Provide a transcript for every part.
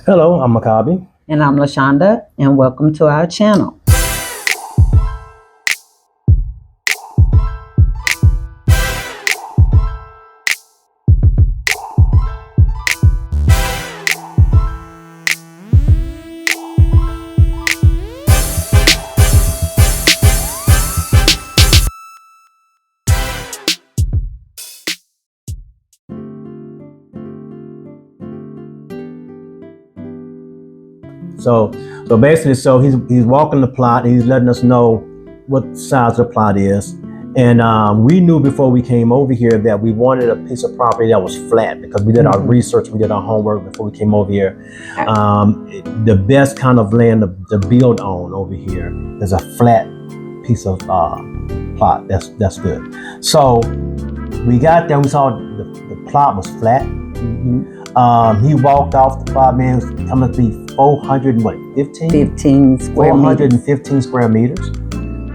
Hello, I'm Maccabi. And I'm LaShonda, and welcome to our channel. So basically, he's walking the plot. And he's letting us know what size the plot is, and we knew before we came over here that we wanted a piece of property that was flat because we did our research, we did our homework before we came over here. The best kind of land to build on over here is a flat piece of plot. That's good. So we got there. We saw the plot was flat. He walked off the plot, man. It was coming to be 15 square meters. 415 square meters.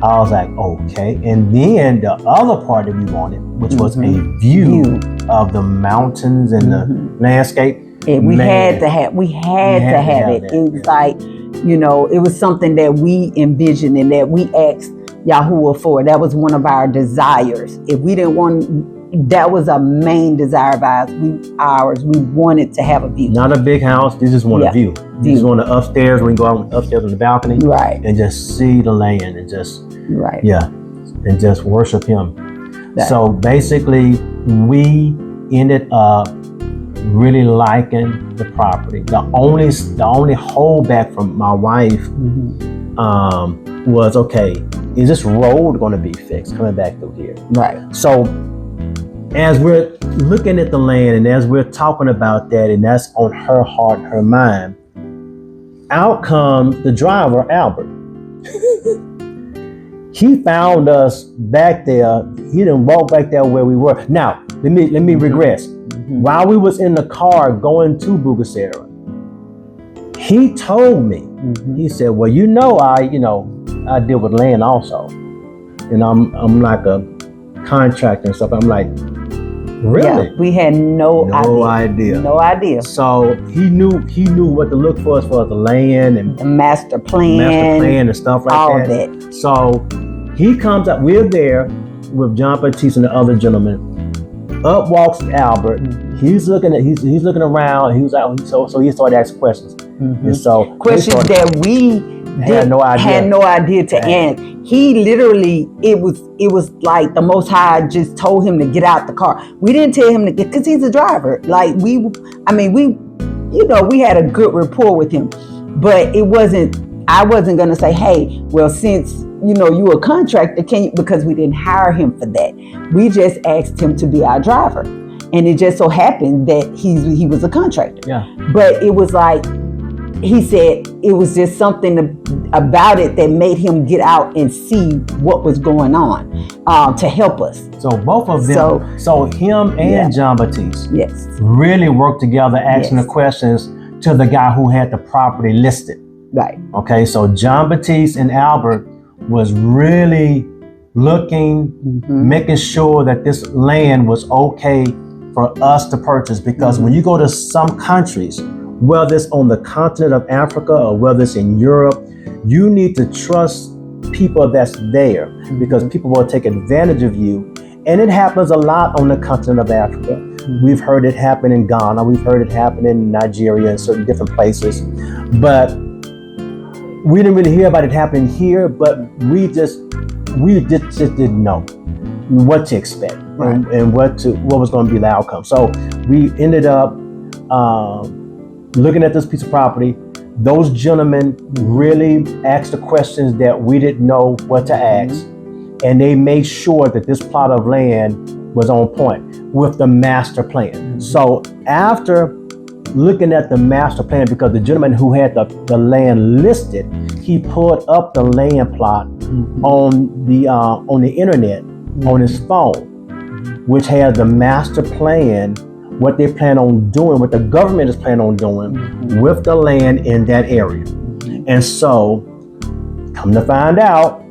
I was like, okay. And then the other part that we wanted, which was a view of the mountains and the landscape. And we had to have it. It was like, it was something that we envisioned and that we asked Yahuwah for. That was one of our desires. If we didn't want, that was a main desire of ours. We wanted to have a view. Not a big house. They just want a view. They just want to upstairs. We can go out upstairs on the balcony, right, and just see the land and just and just worship Him. Right. So basically, we ended up really liking the property. The only holdback from my wife was, okay, is this road going to be fixed coming back through here? Right. So as we're looking at the land and as we're talking about that, and that's on her heart, her mind, out comes the driver, Albert. He found us back there. He didn't walk back there where we were. Now, let me regress. While we was in the car going to Bugasera, he told me, he said, well, I deal with land also. And I'm like a contractor and stuff. I'm like, really? Yeah, we had no idea. So he knew what to look for as far as the land and the master plan and stuff like all that. So he comes up. We're there with John Baptiste and the other gentleman. Up walks Albert. He's looking around. He was out. So he started asking questions. And so questions that we had no idea to answer. He literally, it was like the Most High just told him to get out the car. We didn't tell him to get, because he's a driver. Like we had a good rapport with him, but I wasn't gonna say, hey, well, since you a contractor, because we didn't hire him for that. We just asked him to be our driver, and it just so happened that he was a contractor. Yeah. But it was like, he said it was just something about it that made him get out and see what was going on to help us. So both of them, so him and John Baptiste, really worked together asking the questions to the guy who had the property listed. Right. Okay, so John Baptiste and Albert was really looking, making sure that this land was okay for us to purchase, because when you go to some countries, whether it's on the continent of Africa or whether it's in Europe, you need to trust people that's there, because people will take advantage of you. And it happens a lot on the continent of Africa. We've heard it happen in Ghana. We've heard it happen in Nigeria and certain different places. But we didn't really hear about it happening here, but we just didn't know what to expect and what was going to be the outcome. So we ended up looking at this piece of property. Those gentlemen really asked the questions that we didn't know what to ask, and they made sure that this plot of land was on point with the master plan. So after looking at the master plan, because the gentleman who had the land listed, he pulled up the land plot on the internet on his phone, which has the master plan, what they plan on doing, what the government is planning on doing with the land in that area. And so, come to find out,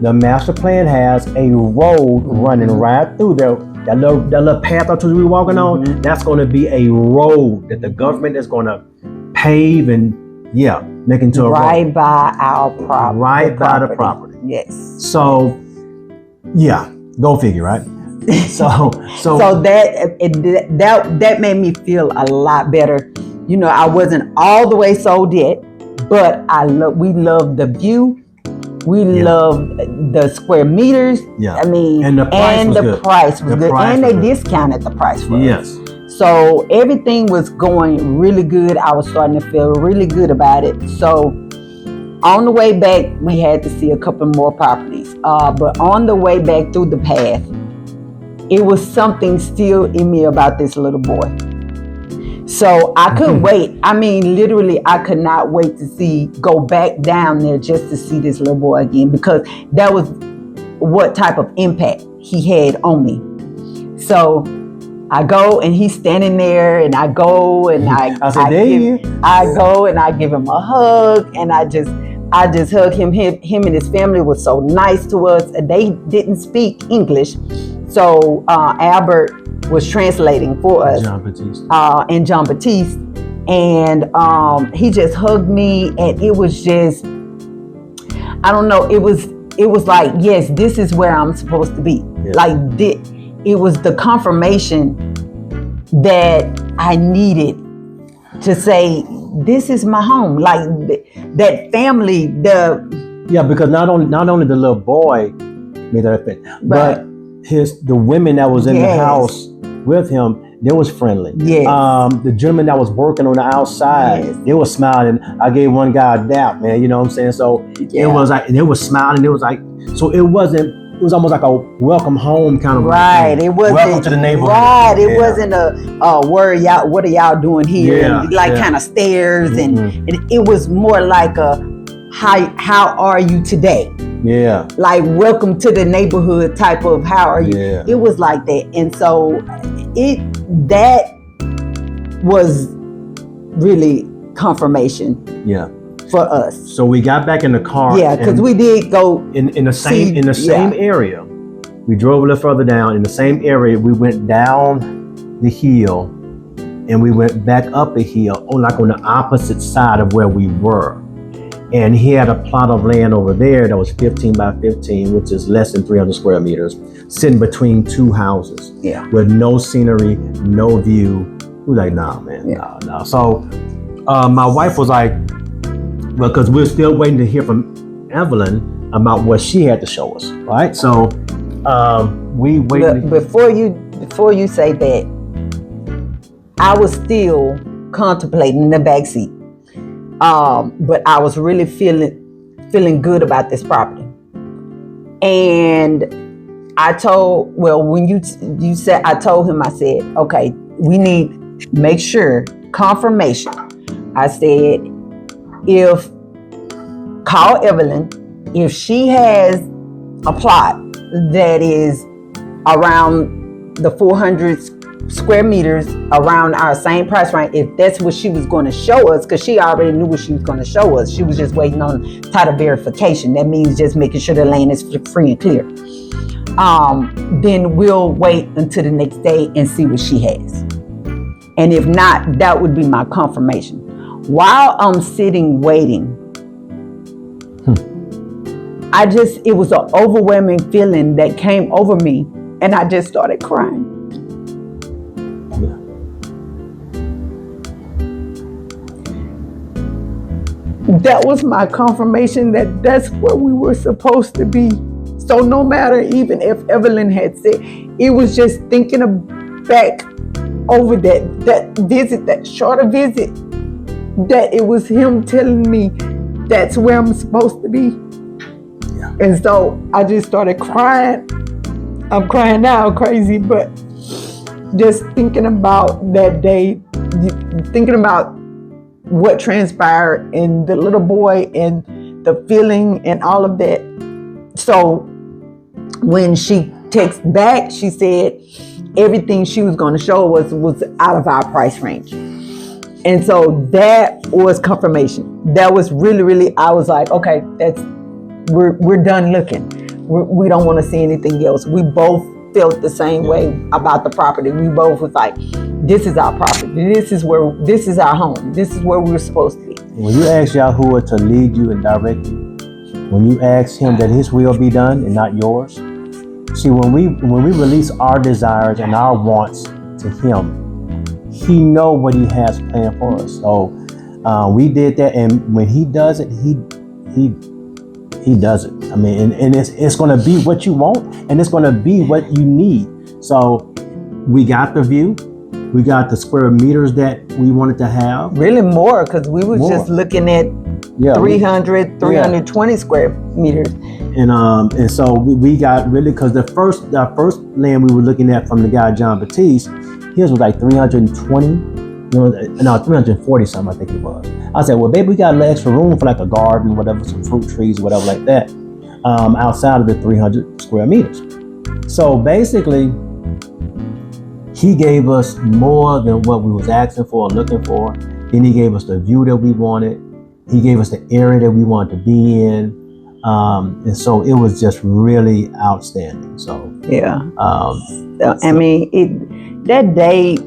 the master plan has a road running right through there. That little path up to we walking on, that's going to be a road that the government is going to pave and make into a right road. by our property. Right by the property. Yes. So, go figure, right? So that made me feel a lot better. I wasn't all the way sold yet, but we love the view. We love the square meters. Yeah. I mean, and the price was good. And they discounted the price for us. Yes. So everything was going really good. I was starting to feel really good about it. So on the way back, we had to see a couple more properties. But on the way back through the path, it was something still in me about this little boy. So I couldn't wait. I mean, literally, I could not wait to go back down there just to see this little boy again, because that was what type of impact he had on me. So I go and he's standing there, and I go and I go and I give him a hug, and I just hug him. Him and his family was so nice to us. They didn't speak English, so Albert was translating for us. John Baptiste, and he just hugged me, and it was just, I don't know, it was like, yes, this is where I'm supposed to be. Yeah. Like it was the confirmation that I needed to say, this is my home. Like that family, because not only the little boy made that effect, but the women that was in the house with him, they was friendly. Yes. The gentleman that was working on the outside, they was smiling. I gave one guy a dap, man. You know what I'm saying? So it was like, they was smiling. It was like, so it was almost like a welcome home kind of thing. It wasn't welcome to the neighborhood. Right. It wasn't what are y'all doing here? Kind of stares, and it was more like a how are you today? Yeah. Like welcome to the neighborhood type of how are you? Yeah. It was like that. And so that was really confirmation. Yeah. For us. So we got back in the car. Yeah, because we did go in the same area. We drove a little further down. In the same area, we went down the hill and we went back up the hill on the opposite side of where we were. And he had a plot of land over there that was 15 by 15, which is less than 300 square meters, sitting between two houses. Yeah. With no scenery, no view. We was like, nah, man, nah. So my wife was like, well, because we're still waiting to hear from Evelyn about what she had to show us, right? So we waited. Before you say that, I was still contemplating in the backseat. But I was really feeling good about this property. And I told him, I said, okay, we need make sure confirmation. I said, call Evelyn, if she has a plot that is around the 400 square meters, around our same price range, if that's what she was going to show us, because she already knew what she was going to show us. She was just waiting on title verification. That means just making sure the land is free and clear. Then we'll wait until the next day and see what she has. And if not, that would be my confirmation. While I'm sitting waiting, it was an overwhelming feeling that came over me, and I just started crying. That was my confirmation that that's where we were supposed to be. So no matter even if Evelyn had said, it was just thinking back over that visit, that shorter visit, that it was him telling me that's where I'm supposed to be. Yeah. And so I just started crying. I'm crying now, crazy, but just thinking about that day, thinking about what transpired and the little boy and the feeling and all of that. So when she texted back, she said everything she was going to show us was out of our price range. And so that was confirmation. That was really, really, I was like, okay, we're done looking. We don't want to see anything else. We both felt the same way about the property. We both was like, this is our property. This is our home. This is where we're supposed to be. When you ask Yahuwah to lead you and direct you, when you ask him that his will be done and not yours, see, when we release our desires and our wants to him, he know what he has planned for us. So we did that, and when he does it, he does it. I mean, and it's going to be what you want, and it's going to be what you need. So we got the view, we got the square meters that we wanted to have. Really more, because we was just looking at 320 square meters. And so we got really, because our first land we were looking at from the guy John Batiste, his was like 320. 340 something, I think it was. I said, well, baby, we got extra room for like a garden, whatever, some fruit trees, whatever like that, outside of the 300 square meters. So basically, he gave us more than what we was asking for or looking for. Then he gave us the view that we wanted. He gave us the area that we wanted to be in. And so it was just really outstanding. So yeah. I mean, that day,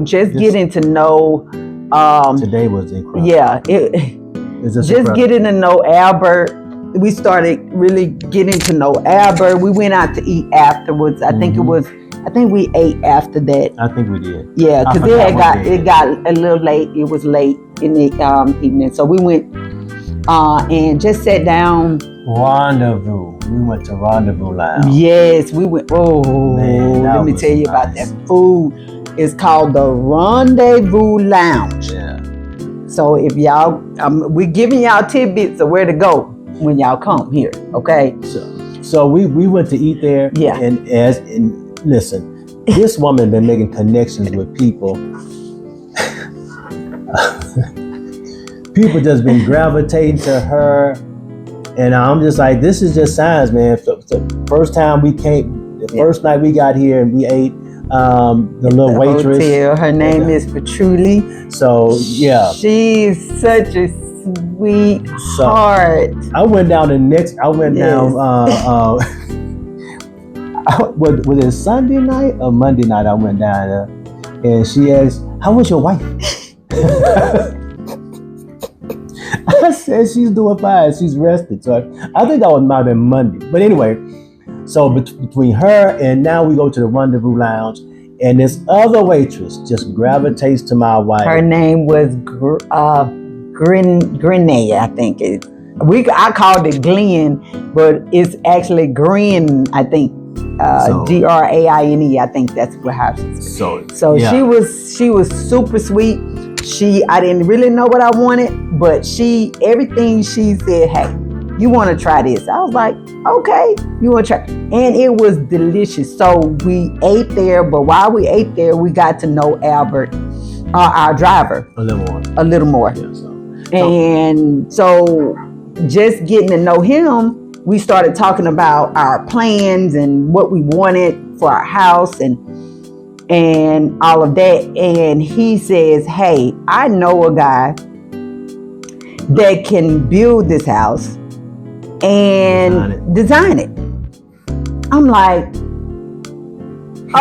just getting to know. Today was incredible. Yeah, just incredible. Getting to know Albert. We started really getting to know Albert. We went out to eat afterwards. I think we ate after that. I think we did. Yeah, because it got a little late. It was late in the evening, so we went and just sat down. Rendezvous. We went to Rendezvous Lounge. Yes, we went. Oh, man, let me tell you about that food. It's called the Rendezvous Lounge. Yeah. So if y'all, we're giving y'all tidbits of where to go when y'all come here. Okay. So we went to eat there. Yeah. And listen, this woman been making connections with people. People just been gravitating to her. And I'm just like, this is just signs, man. The first time we came, the first night we got here and we ate, the little waitress. Hotel. Her name is Patchouli. So, yeah. She's such a sweetheart. I went down down, was it Sunday night or Monday night? I went down there and she asked, how was your wife? I said, she's doing fine. She's rested. So I think that might have been Monday. But anyway, so between her and now we go to the Rendezvous Lounge, and this other waitress just gravitates to my wife. Her name was Grenay, I think. I called it Glenn, but it's actually Grin, I think. Graine, I think that's what happens. So yeah. She was super sweet. I didn't really know what I wanted, but everything she said, hey, you want to try this? I was like, okay, you want to try? And it was delicious. So we ate there, but while we ate there, we got to know Albert, our driver, a little more. Yeah, and so just getting to know him, we started talking about our plans and what we wanted for our house and all of that. And he says, hey, I know a guy that can build this house and design it. I'm like,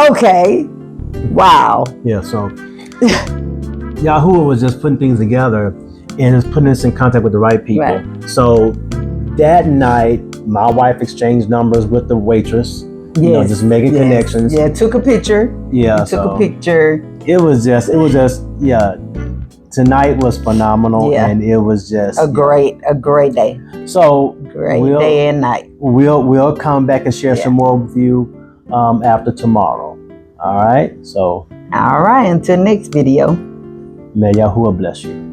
okay, wow. Yeah, so Yahuwah was just putting things together and just putting us in contact with the right people. Right. So that night, my wife exchanged numbers with the waitress. Yes. Just making connections. Yeah, took a picture. Yeah, took a picture. It was just, yeah. Tonight was phenomenal, and it was just a great day. So great day and night. We'll come back and share some more with you after tomorrow. All right. So. All right. Until next video. May Yahuwah bless you.